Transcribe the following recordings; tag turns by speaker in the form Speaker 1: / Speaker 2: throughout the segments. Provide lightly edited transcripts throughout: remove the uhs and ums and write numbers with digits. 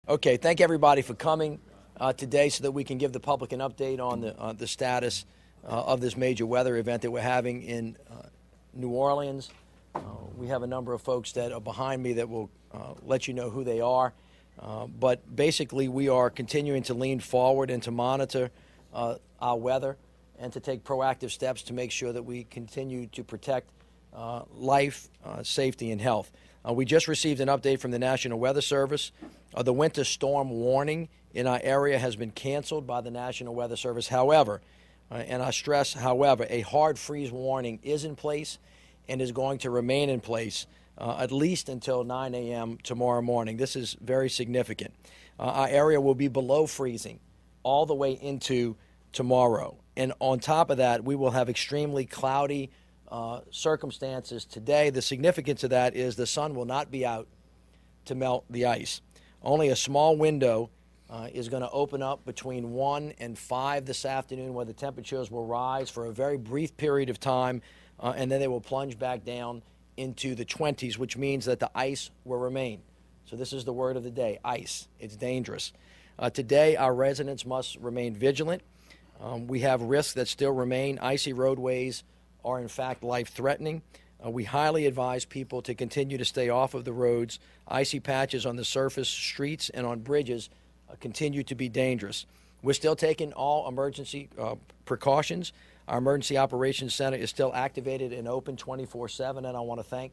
Speaker 1: Okay, thank everybody for coming today so that we can give the public an update on the status of this major weather event that we're having in New Orleans. We have a number of folks that are behind me that will let you know who they are. But basically, we are continuing to lean forward and to monitor our weather and to take proactive steps to make sure that we continue to protect life, safety, and health. We just received an update from the National Weather Service. The winter storm warning in our area has been canceled by the National Weather Service. However, and I stress, however, a hard freeze warning is in place and is going to remain in place at least until 9 a.m. tomorrow morning. This is very significant. Our area will be below freezing all the way into tomorrow. And on top of that, we will have extremely cloudy circumstances today. The significance of that is the sun will not be out to melt the ice. Only a small window is going to open up between 1 and 5 this afternoon, where the temperatures will rise for a very brief period of time, and then they will plunge back down into the 20s, which means that the ice will remain. So this is the word of the day, ice. It's dangerous. Today, our residents must remain vigilant. We have risks that still remain. Icy roadways are, in fact, life-threatening. We highly advise people to continue to stay off of the roads. Icy patches on the surface, streets, and on bridges continue to be dangerous. We're still taking all emergency precautions. Our Emergency Operations Center is still activated and open 24/7, and I want to thank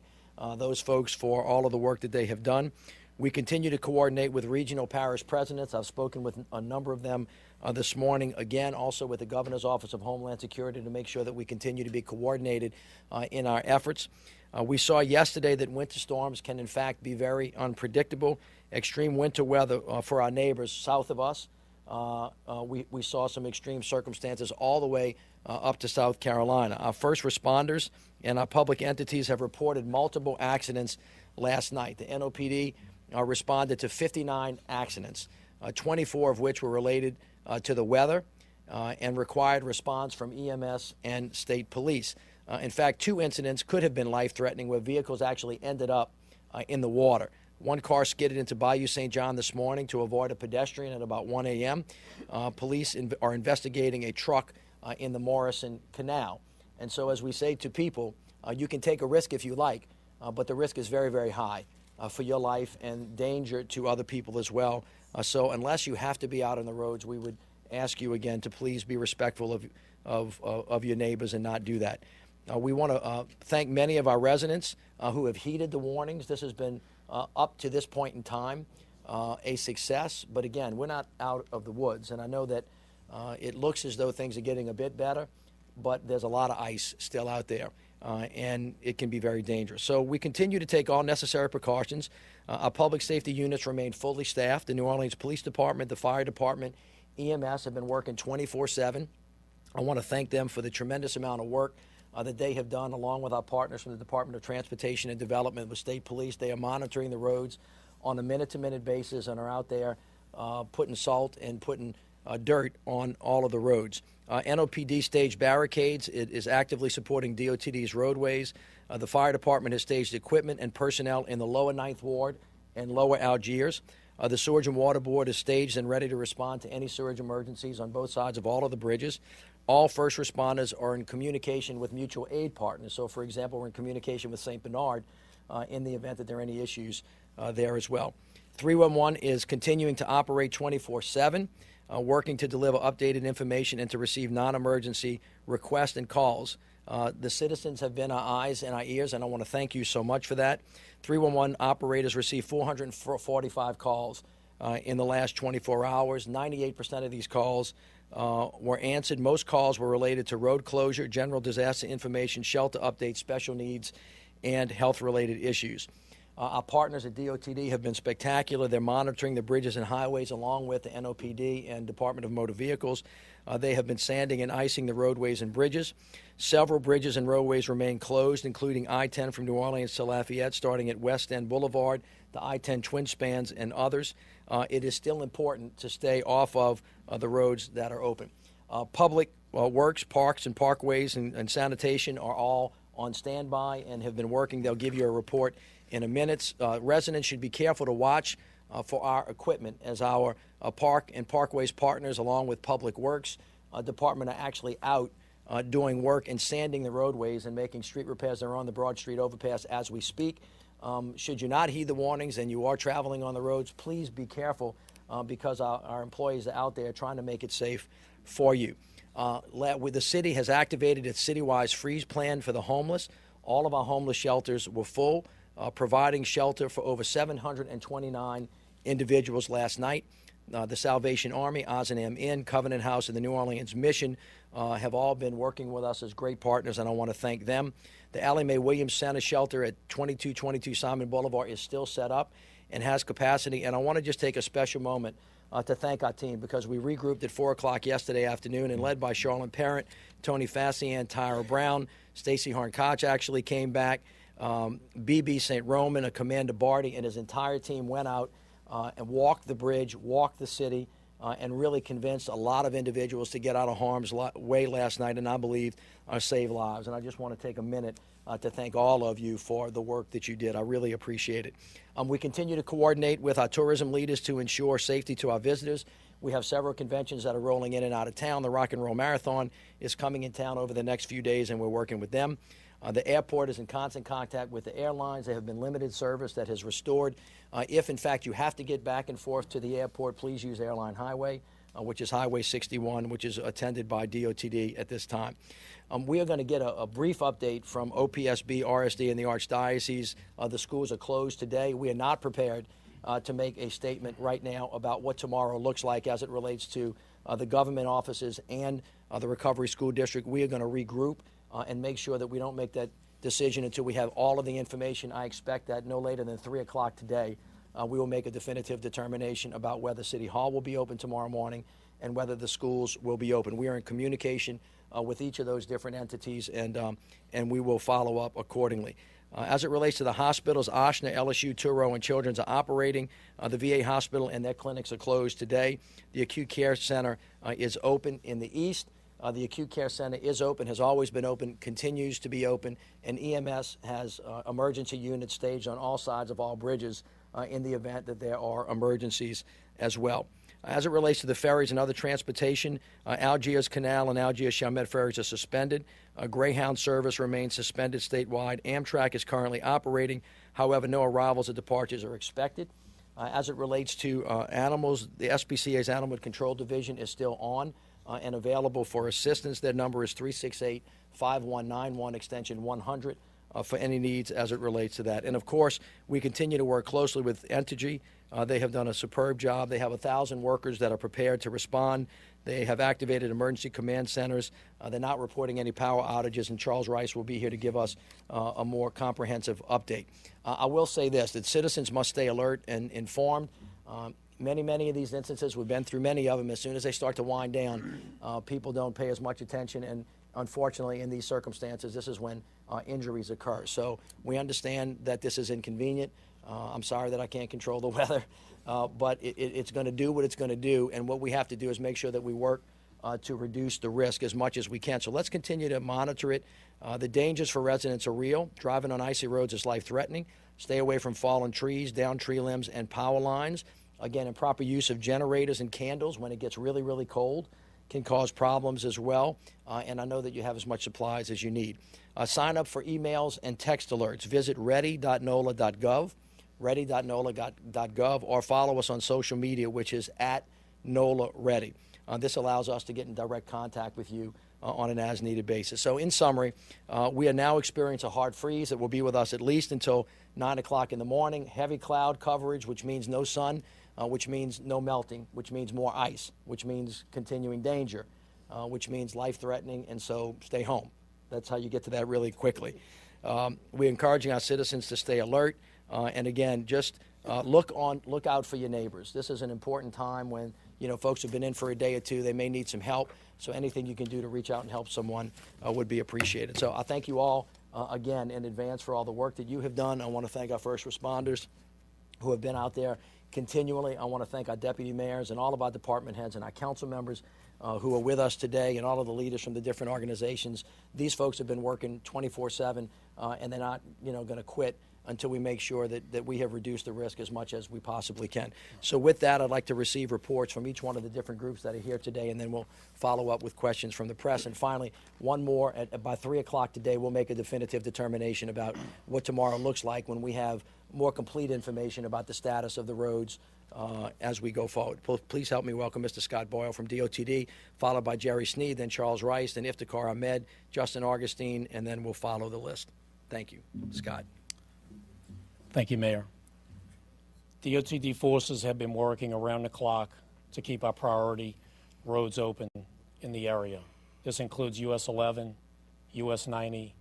Speaker 1: those folks for all of the work that they have done. We continue to coordinate with regional parish presidents. I've spoken with a number of them this morning, again, also with the Governor's Office of Homeland Security, to make sure that we continue to be coordinated in our efforts. We saw yesterday that winter storms can, in fact, be very unpredictable. Extreme winter weather for our neighbors south of us. We saw some extreme circumstances all the way up to South Carolina. Our first responders and our public entities have reported multiple accidents last night. The NOPD responded to 59 accidents, 24 of which were related to the weather and required response from EMS and state police. In fact, 2 incidents could have been life-threatening, where vehicles actually ended up in the water. One car skidded into Bayou St. John this morning to avoid a pedestrian at about 1 a.m. Police are investigating a truck in the Morrison Canal. And so, as we say to people, you can take a risk if you like, but the risk is very, very high for your life and danger to other people as well. So unless you have to be out on the roads, we would ask you again to please be respectful of your neighbors and not do that. We want to thank many of our residents who have heeded the warnings. This has been, up to this point in time, a success. But again, we're not out of the woods. And I know that it looks as though things are getting a bit better, but there's a lot of ice still out there. And it can be very dangerous. So we continue to take all necessary precautions. Our public safety units remain fully staffed. The New Orleans Police Department, the Fire Department, EMS have been working 24/7. I want to thank them for the tremendous amount of work that they have done, along with our partners from the Department of Transportation and Development with State Police. They are monitoring the roads on a minute-to-minute basis and are out there putting salt and putting dirt on all of the roads. NOPD staged barricades. It is actively supporting DOTD's roadways. The fire department has staged equipment and personnel in the lower 9th Ward and lower Algiers. The Sewage and Water Board is staged and ready to respond to any sewage emergencies on both sides of all of the bridges. All first responders are in communication with mutual aid partners. So, for example, we're in communication with St. Bernard in the event that there are any issues there as well. 311 is continuing to operate 24/7. Working to deliver updated information and to receive non-emergency requests and calls. The citizens have been our eyes and our ears, and I want to thank you so much for that. 311 operators received 445 calls in the last 24 hours. 98% of these calls were answered. Most calls were related to road closure, general disaster information, shelter updates, special needs, and health-related issues. Our partners at DOTD have been spectacular. They're monitoring the bridges and highways along with the NOPD and Department of Motor Vehicles. They have been sanding and icing the roadways and bridges. Several bridges and roadways remain closed, including I-10 from New Orleans to Lafayette, starting at West End Boulevard, the I-10 twin spans, and others. It is still important to stay off of the roads that are open. Public works, parks and parkways and sanitation are all on standby and have been working. They'll give you a report in a minute. Residents should be careful to watch for our equipment, as our Park and Parkways partners, along with Public Works Department, are actually out doing work and sanding the roadways and making street repairs. They're on the Broad Street overpass as we speak. Should you not heed the warnings and you are traveling on the roads, please be careful because our employees are out there trying to make it safe for you. The city has activated its citywide freeze plan for the homeless. All of our homeless shelters were full, providing shelter for over 729 individuals last night. The Salvation Army, Ozanam Inn, Covenant House, and the New Orleans Mission have all been working with us as great partners, and I want to thank them. The Allie Mae Williams Center shelter at 2222 Simon Boulevard is still set up and has capacity, and I want to just take a special moment to thank our team, because we regrouped at 4 o'clock yesterday afternoon, and led by Charlotte Parent, Tony Fassian, Tyra Brown, Stacy Horn-Koch actually came back, B.B. St. Roman, a Commander Barty, and his entire team went out and walked the bridge, walked the city, and really convinced a lot of individuals to get out of harm's way last night, and I believe save lives. And I just want to take a minute to thank all of you for the work that you did. I really appreciate it. We continue to coordinate with our tourism leaders to ensure safety to our visitors. We have several conventions that are rolling in and out of town. The Rock and Roll Marathon is coming in town over the next few days, and we're working with them. The airport is in constant contact with the airlines. There have been limited service that has restored. If, in fact, you have to get back and forth to the airport, please use Airline Highway, which is Highway 61, which is attended by DOTD at this time. We are going to get a brief update from OPSB, RSD, and the Archdiocese. The schools are closed today. We are not prepared to make a statement right now about what tomorrow looks like as it relates to the government offices and the Recovery School District. We are going to regroup and make sure that we don't make that decision until we have all of the information. I expect that no later than 3 o'clock today, we will make a definitive determination about whether City Hall will be open tomorrow morning and whether the schools will be open. We are in communication with each of those different entities, and we will follow up accordingly. As it relates to the hospitals, Oshner, LSU, Touro, and Children's are operating. The VA hospital and their clinics are closed today. The acute care center is open in the east. The acute care center is open, has always been open, continues to be open, and EMS has emergency units staged on all sides of all bridges in the event that there are emergencies as well. As it relates to the ferries and other transportation, Algiers Canal and Algiers Chalmette ferries are suspended. Greyhound service remains suspended statewide. Amtrak is currently operating. However, no arrivals or departures are expected. As it relates to animals, the SPCA's Animal Control Division is still on and available for assistance. Their number is 368-5191, extension 100, for any needs as it relates to that. And, of course, we continue to work closely with Entergy. They have done a superb job. They have 1,000 workers that are prepared to respond. They have activated emergency command centers. They're not reporting any power outages, and Charles Rice will be here to give us a more comprehensive update. I will say this, that citizens must stay alert and informed. Many of these instances, we've been through many of them. As soon as they start to wind down, people don't pay as much attention, and unfortunately, in these circumstances, this is when injuries occur. So we understand that this is inconvenient. I'm sorry that I can't control the weather, but it's going to do what it's going to do, and what we have to do is make sure that we work to reduce the risk as much as we can. So let's continue to monitor it. The dangers for residents are real. Driving on icy roads is life-threatening. Stay away from fallen trees, down tree limbs, and power lines. Again, improper use of generators and candles when it gets really, really cold can cause problems as well. And I know that you have as much supplies as you need. Sign up for emails and text alerts. Visit ready.nola.gov, ready.nola.gov, or follow us on social media, which is @NOLA-READY. This allows us to get in direct contact with you on an as-needed basis. So in summary, we are now experiencing a hard freeze that will be with us at least until 9 o'clock in the morning. Heavy cloud coverage, which means no sun, which means no melting, which means more ice, which means continuing danger, which means life-threatening, and so stay home. That's how you get to that really quickly. We're encouraging our citizens to stay alert, and again, just look out for your neighbors. This is an important time when folks have been in for a day or two. They may need some help, so anything you can do to reach out and help someone would be appreciated. So I thank you all again in advance for all the work that you have done. I want to thank our first responders who have been out there continually. I want to thank our deputy mayors and all of our department heads and our council members who are with us today, and all of the leaders from the different organizations. These folks have been working 24/7, and they're not going to quit until we make sure that we have reduced the risk as much as we possibly can. So with that, I'd like to receive reports from each one of the different groups that are here today, and then we'll follow up with questions from the press. And finally, one more, by 3 o'clock today, we'll make a definitive determination about what tomorrow looks like when we have more complete information about the status of the roads as we go forward. Please help me welcome Mr. Scott Boyle from DOTD, followed by Jerry Sneed, then Charles Rice, then Iftikhar Ahmed, Justin Augustine, and then we'll follow the list. Thank you. Scott.
Speaker 2: Thank you, Mayor. DOTD forces have been working around the clock to keep our priority roads open in the area. This includes US 11, US 90,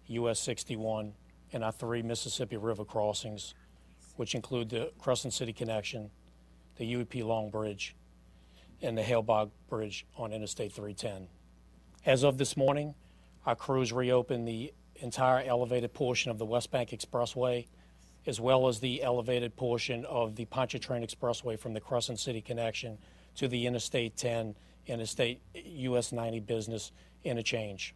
Speaker 2: US 61, and our 3 Mississippi River crossings, which include the Crescent City Connection, the UEP Long Bridge, and the Halebog Bridge on Interstate 310. As of this morning, our crews reopened the entire elevated portion of the West Bank Expressway, as well as the elevated portion of the Pontchartrain Expressway from the Crescent City Connection to the Interstate 10, Interstate US 90 business interchange.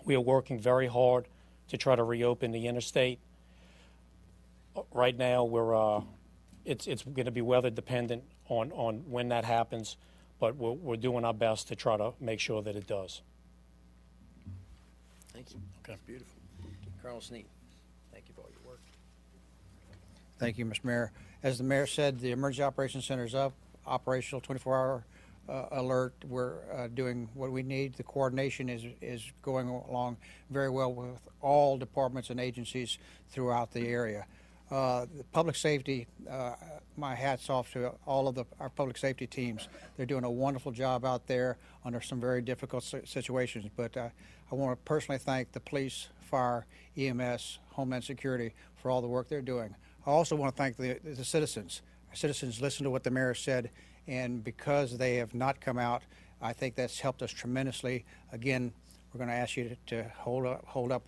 Speaker 2: We are working very hard to try to reopen the interstate. Right now, it's going to be weather dependent on when that happens, but we're doing our best to try to make sure that it does.
Speaker 1: Thank you. Okay. That's beautiful. Colonel Sneed, thank you for all your work.
Speaker 3: Thank you, Mr. Mayor. As the mayor said, the Emergency Operations Center is up, operational, 24-hour alert. We're doing what we need. The coordination is going along very well with all departments and agencies throughout the area. The public safety, my hat's off to all of our public safety teams. They're doing a wonderful job out there under some very difficult situations. But I want to personally thank the police, fire, EMS, Homeland Security for all the work they're doing. I also want to thank the citizens. Our citizens listened to what the mayor said, and because they have not come out, I think that's helped us tremendously. Again, we're going to ask you to hold up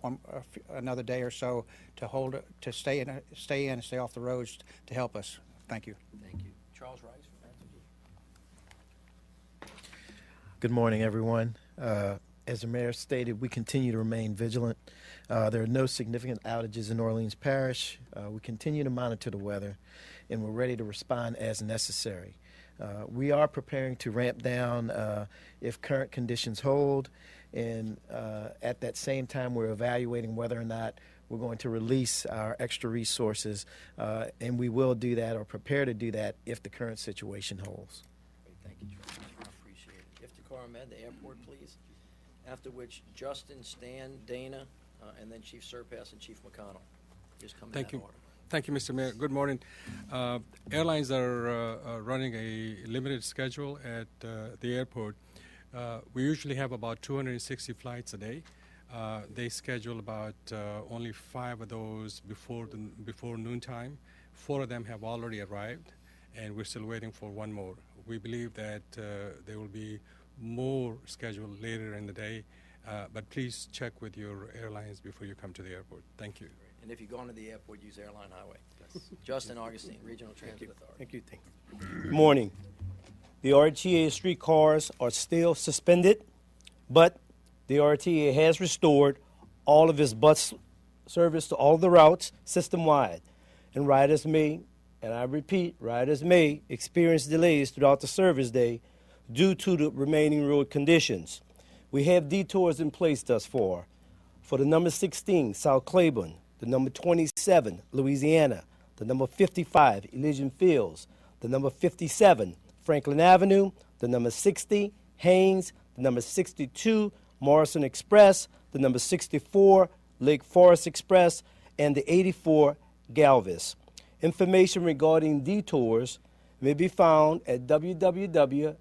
Speaker 3: another day or so to stay in and stay off the roads to help us. Thank you.
Speaker 1: Thank you. Charles Rice from Landrieu.
Speaker 4: Good morning, everyone. As the mayor stated, we continue to remain vigilant. There are no significant outages in Orleans Parish. We continue to monitor the weather, and we're ready to respond as necessary. We are preparing to ramp down if current conditions hold, and at that same time, we're evaluating whether or not we're going to release our extra resources, and we will do that or prepare to do that if the current situation holds.
Speaker 1: Great, thank you, Charles. I appreciate it. Iftikhar Ahmed, the airport, please. After which, Justin, Stan, Dana, and then Chief Surpass and Chief McConnell. Just come in that order.
Speaker 5: Thank you, Mr. Mayor. Good morning. Airlines are running a limited schedule at the airport. We usually have about 260 flights a day. They schedule about only 5 of those before noontime. 4 of them have already arrived, and we're still waiting for 1 more. We believe that there will be more scheduled later in the day, but please check with your airlines before you come to the airport. Thank you.
Speaker 1: And if you're going to the airport, use Airline Highway. Yes. Justin Augustine, Regional Transit Authority.
Speaker 6: Thank you. Good morning. The RTA streetcars are still suspended, but the RTA has restored all of its bus service to all of the routes system-wide. And riders may, and I repeat, riders may experience delays throughout the service day due to the remaining road conditions. We have detours in place thus far. For the number 16, South Claiborne, the number 27, Louisiana, the number 55, Elysian Fields, the number 57, Franklin Avenue, the number 60, Haynes, the number 62, Morrison Express, the number 64, Lake Forest Express, and the 84, Galvez. Information regarding detours may be found at www.norta.com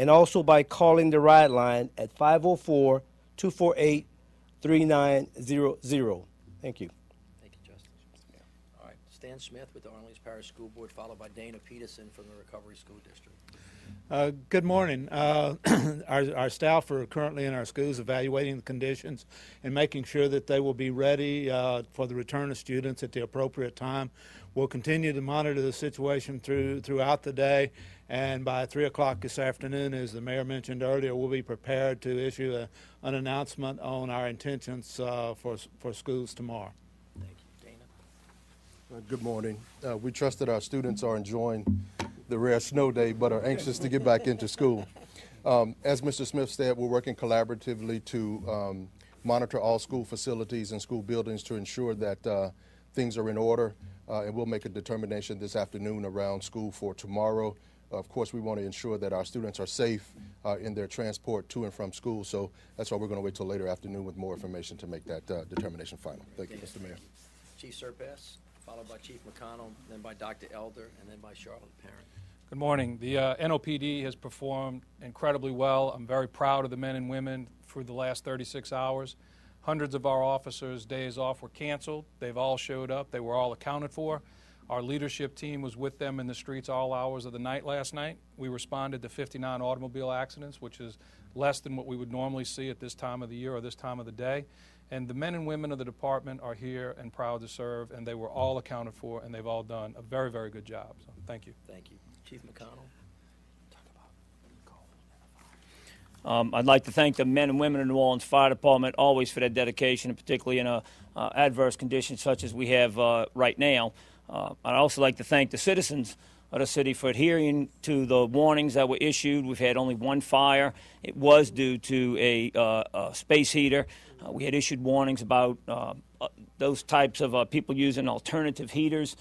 Speaker 6: and also by calling the ride line at 504-248-3900. Thank you.
Speaker 1: Thank you, Justin. All right, Stan Smith with the Orleans Parish School Board, followed by Dana Peterson from the Recovery School District.
Speaker 7: Good morning. Our staff are currently in our schools evaluating the conditions and making sure that they will be ready for the return of students at the appropriate time. We'll continue to monitor the situation throughout the day, and by 3 o'clock this afternoon, as the mayor mentioned earlier, we'll be prepared to issue an announcement on our intentions for schools tomorrow.
Speaker 1: Thank you. Dana?
Speaker 8: Good morning. We trust that our students are enjoying the rare snow day, but are anxious to get back into school. As Mr. Smith said, we're working collaboratively to monitor all school facilities and school buildings to ensure that things are in order, and we'll make a determination this afternoon around school for tomorrow. Of course, we want to ensure that our students are safe in their transport to and from school, so that's why we're going to wait till later afternoon with more information to make that determination final. Thank you, Mr. Mayor.
Speaker 1: Chief Surpass, followed by Chief McConnell, then by Dr. Elder, and then by Charlotte Parent.
Speaker 9: Good morning. The NOPD has performed incredibly well. I'm very proud of the men and women for the last 36 hours. Hundreds of our officers' days off were canceled. They've all showed up. They were all accounted for. Our leadership team was with them in the streets all hours of the night last night. We responded to 59 automobile accidents, which is less than what we would normally see at this time of the year or this time of the day. And the men and women of the department are here and proud to serve, and they were all accounted for, and they've all done a very, very good job. So thank you.
Speaker 1: Thank you. Chief McConnell.
Speaker 10: I'd like to thank the men and women in New Orleans Fire Department always for their dedication, and particularly in adverse conditions such as we have right now. I'd also like to thank the citizens of the city for adhering to the warnings that were issued. We've had only one fire. It was due to a space heater. We had issued warnings about those types of people using alternative heaters.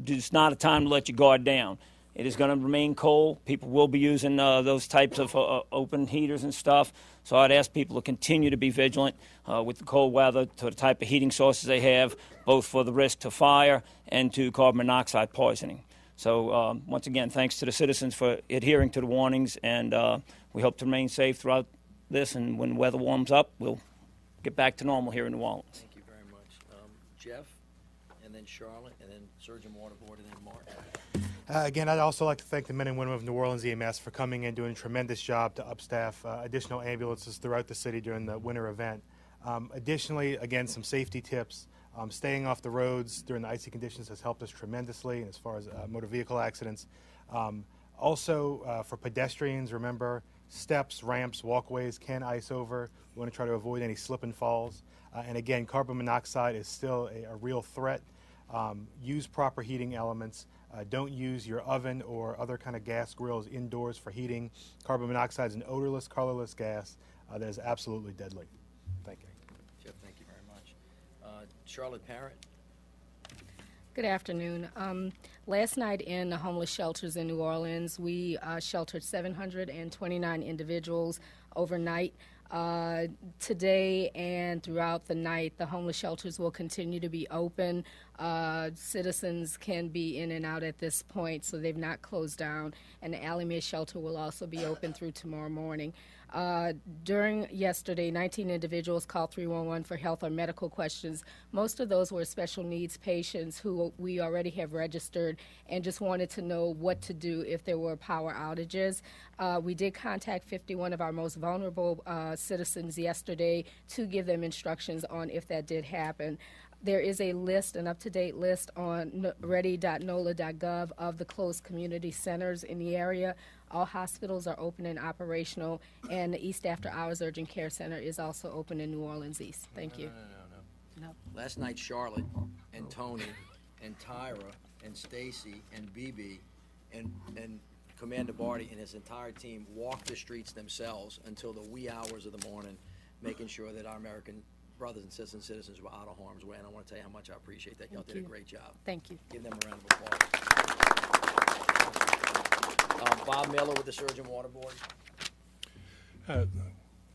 Speaker 10: It's not a time to let your guard down. It is going to remain cold. People will be using those types of open heaters and stuff. So I'd ask people to continue to be vigilant with the cold weather to the type of heating sources they have, both for the risk to fire and to carbon monoxide poisoning. So once again, thanks to the citizens for adhering to the warnings, and we hope to remain safe throughout this. And when the weather warms up, we'll get back to normal here in New Orleans.
Speaker 1: Thank you very much. Jeff, and then Charlotte, and then Surgeon Water Board, and then Mark.
Speaker 11: Again, I'd also like to thank the men and women of New Orleans EMS for coming in, doing a tremendous job to upstaff additional ambulances throughout the city during the winter event. Additionally, again, some safety tips. Staying off the roads during the icy conditions has helped us tremendously as far as motor vehicle accidents. Also, for pedestrians, remember, steps, ramps, walkways can ice over. We want to try to avoid any slip and falls. And again, carbon monoxide is still a real threat. Use proper heating elements. Don't use your oven or other kind of gas grills indoors for heating. Carbon monoxide is an odorless, colorless gas that is absolutely deadly. Thank you.
Speaker 1: Jeff, thank you very much. Charlotte Parent.
Speaker 12: Good afternoon. Last night in the homeless shelters in New Orleans, we sheltered 729 individuals overnight. Today and throughout the night, the homeless shelters will continue to be open. Citizens can be in and out at this point, so they've not closed down. And the Alameda shelter will also be open through tomorrow morning. During yesterday, 19 individuals called 311 for health or medical questions. Most of those were special needs patients who we already have registered and just wanted to know what to do if there were power outages. We did contact 51 of our most vulnerable citizens yesterday to give them instructions on if that did happen. There is a list, an up-to-date list on ready.nola.gov of the closed community centers in the area. All hospitals are open and operational, and the East After Hours Urgent Care Center is also open in New Orleans East. Thank you.
Speaker 1: No. Last night, Charlotte and Tony and Tyra and Stacy and BB and Commander Barty and his entire team walked the streets themselves until the wee hours of the morning, making sure that our American brothers and sisters and citizens were out of harm's way, and I want to tell you how much I appreciate that. Y'all did a great job.
Speaker 12: Thank you.
Speaker 1: Give them a round of applause. Bob Miller with the Surgeon Water Board.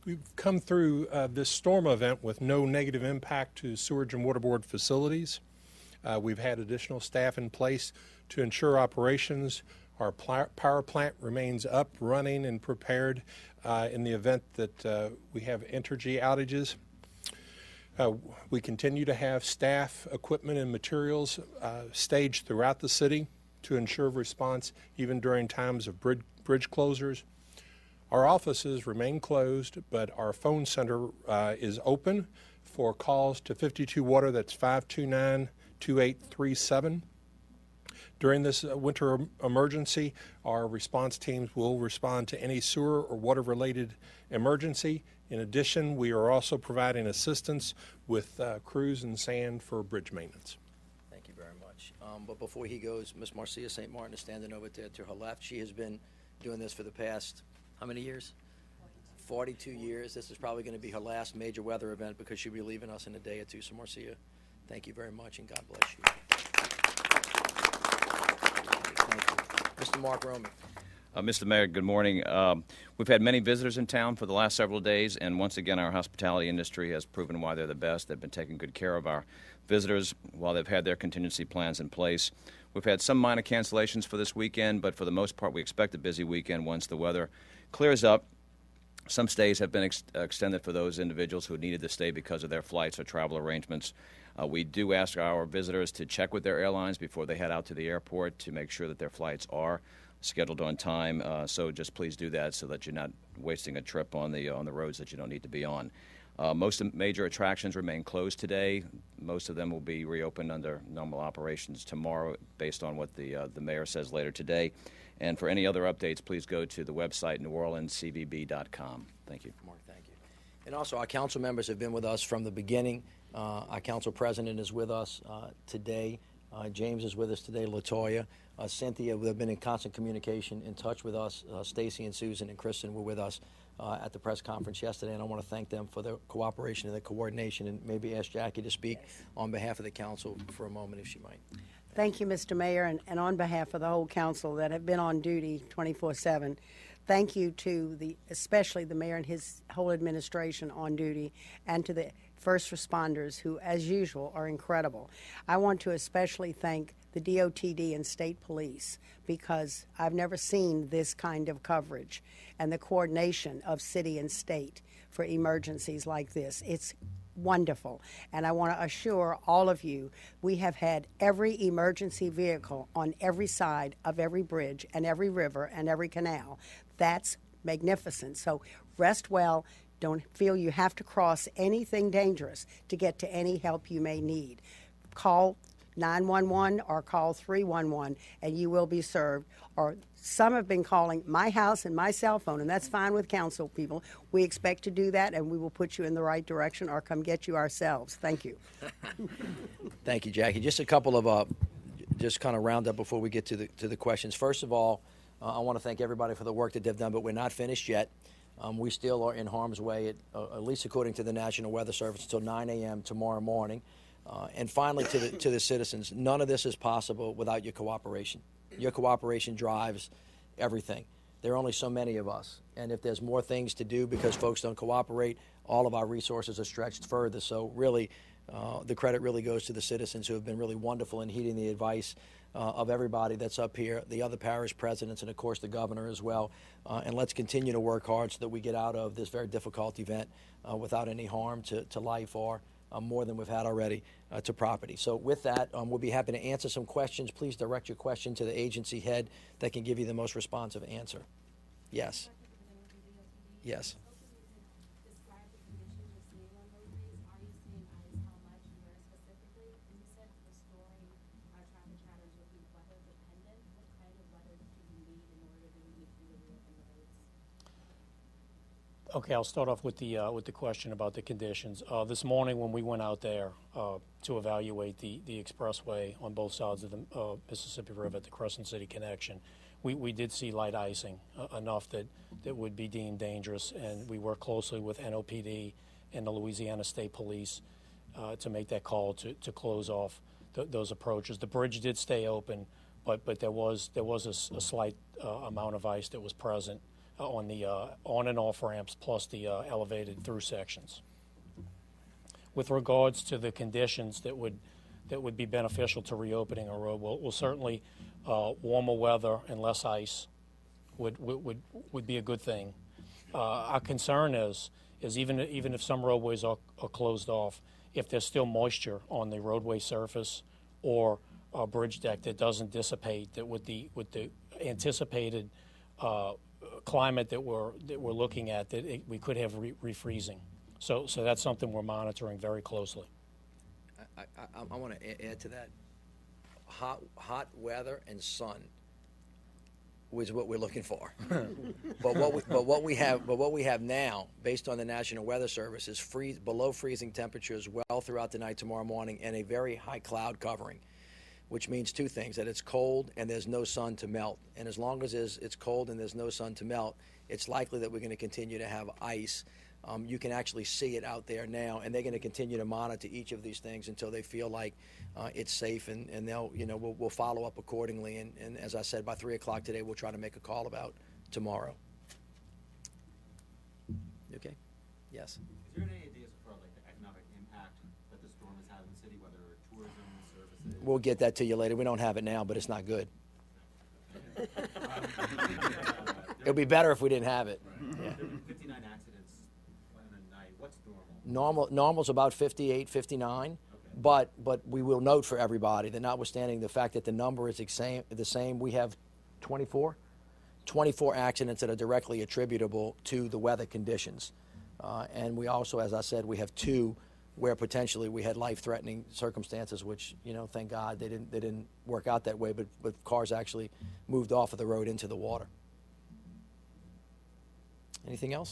Speaker 13: We've come through this storm event with no negative impact to sewage and water board facilities. We've had additional staff in place to ensure operations. Our power plant remains up, running, and prepared in the event that we have energy outages. We continue to have staff, equipment, and materials staged throughout the city to ensure response even during times of bridge closures. Our offices remain closed, but our phone center is open for calls to 52 Water. That's 529-2837. During this winter emergency, our response teams will respond to any sewer or water-related emergency. In addition, we are also providing assistance with crews and sand for bridge maintenance.
Speaker 1: Thank you very much. But before he goes, Ms. Marcia St. Martin is standing over there to her left. She has been doing this for the past, how many years? 42 years. This is probably going to be her last major weather event because she'll be leaving us in a day or two. So, Marcia, thank you very much, and God bless you. Thank you. Mr. Mark Roman.
Speaker 14: Mr. Mayor, good morning. We've had many visitors in town for the last several days, and once again, our hospitality industry has proven why they're the best. They've been taking good care of our visitors while they've had their contingency plans in place. We've had some minor cancellations for this weekend, but for the most part, we expect a busy weekend once the weather clears up. Some stays have been extended for those individuals who needed to stay because of their flights or travel arrangements. We do ask our visitors to check with their airlines before they head out to the airport to make sure that their flights are scheduled on time. So just please do that so that you're not wasting a trip on the roads that you don't need to be on. Most major attractions remain closed today. Most of them will be reopened under normal operations tomorrow based on what the mayor says later today. And for any other updates, please go to the website, neworleanscvb.com. Thank you.
Speaker 1: Mark, thank you. And also, our council members have been with us from the beginning. Our council president is with us today. James is with us today, LaToya. Cynthia, they've been in constant communication, in touch with us. Stacy and Susan and Kristen were with us at the press conference yesterday, and I want to thank them for their cooperation and their coordination, and maybe ask Jackie to speak on behalf of the council for a moment, if she might.
Speaker 15: Thank you, Mr. Mayor, and on behalf of the whole council that have been on duty 24/7, thank you to especially the mayor and his whole administration on duty, and to the first responders who, as usual, are incredible. I want to especially thank the DOTD and state police because I've never seen this kind of coverage and the coordination of city and state for emergencies like this. It's wonderful. And I want to assure all of you, we have had every emergency vehicle on every side of every bridge and every river and every canal. That's magnificent. So rest well. Don't feel you have to cross anything dangerous to get to any help you may need. Call 911 or call 311 and you will be served. Or some have been calling my house and my cell phone, and that's fine with council people. We expect to do that, and we will put you in the right direction or come get you ourselves. Thank you.
Speaker 1: Thank you, Jackie. Just a couple of just kind of round up before we get to the questions. First of all, I want to thank everybody for the work that they've done, but we're not finished yet. We still are in harm's way, at least according to the National Weather Service, until 9 a.m. tomorrow morning. And finally, to the citizens, none of this is possible without your cooperation. Your cooperation drives everything. There are only so many of us, and if there's more things to do because folks don't cooperate, all of our resources are stretched further. So really, the credit really goes to the citizens who have been really wonderful in heeding the advice of everybody that's up here, the other parish presidents, and of course the governor as well. And let's continue to work hard so that we get out of this very difficult event without any harm to life or more than we've had already to property. So with that, we'll be happy to answer some questions. Please direct your question to the agency head that can give you the most responsive answer. Yes. Yes.
Speaker 2: Okay, I'll start off with the question about the conditions. This morning when we went out there to evaluate the expressway on both sides of the Mississippi River at the Crescent City connection, we did see light icing enough that would be deemed dangerous, and we worked closely with NOPD and the Louisiana State Police to make that call to close off those approaches. The bridge did stay open, but there was a slight amount of ice that was present on the on and off ramps, plus the elevated through sections. With regards to the conditions that would be beneficial to reopening a road, well certainly warmer weather and less ice would be a good thing. Our concern is even if some roadways are closed off, if there's still moisture on the roadway surface or bridge deck that doesn't dissipate, that with the anticipated climate that we're looking at, that we could have refreezing. So that's something we're monitoring very closely.
Speaker 1: I want to add to that. Hot weather and sun is what we're looking for. but what we have now, based on the National Weather Service, is below freezing temperatures well throughout the night tomorrow morning, and a very high cloud covering, which means two things: that it's cold and there's no sun to melt. And as long as it's cold and there's no sun to melt, it's likely that we're going to continue to have ice. You can actually see it out there now, and they're going to continue to monitor each of these things until they feel like it's safe, and they'll, we'll follow up accordingly. And as I said, by 3 o'clock today, we'll try to make a call about tomorrow. Okay? Yes.
Speaker 16: Is there any ideas for like the economic impact that the storm has had in the city, whether tourism, services?
Speaker 1: We'll get that to you later. We don't have it now, but it's not good. It'll be better if we didn't have it.
Speaker 16: Right. Yeah. 59 accidents on a night. What's normal?
Speaker 1: Normal's about 58, 59. Okay. But we will note for everybody that notwithstanding the fact that the number is the same, we have 24 accidents that are directly attributable to the weather conditions. And we also, as I said, we have 2 where potentially we had life-threatening circumstances, which, thank God they didn't work out that way, but cars actually moved off of the road into the water. Anything else?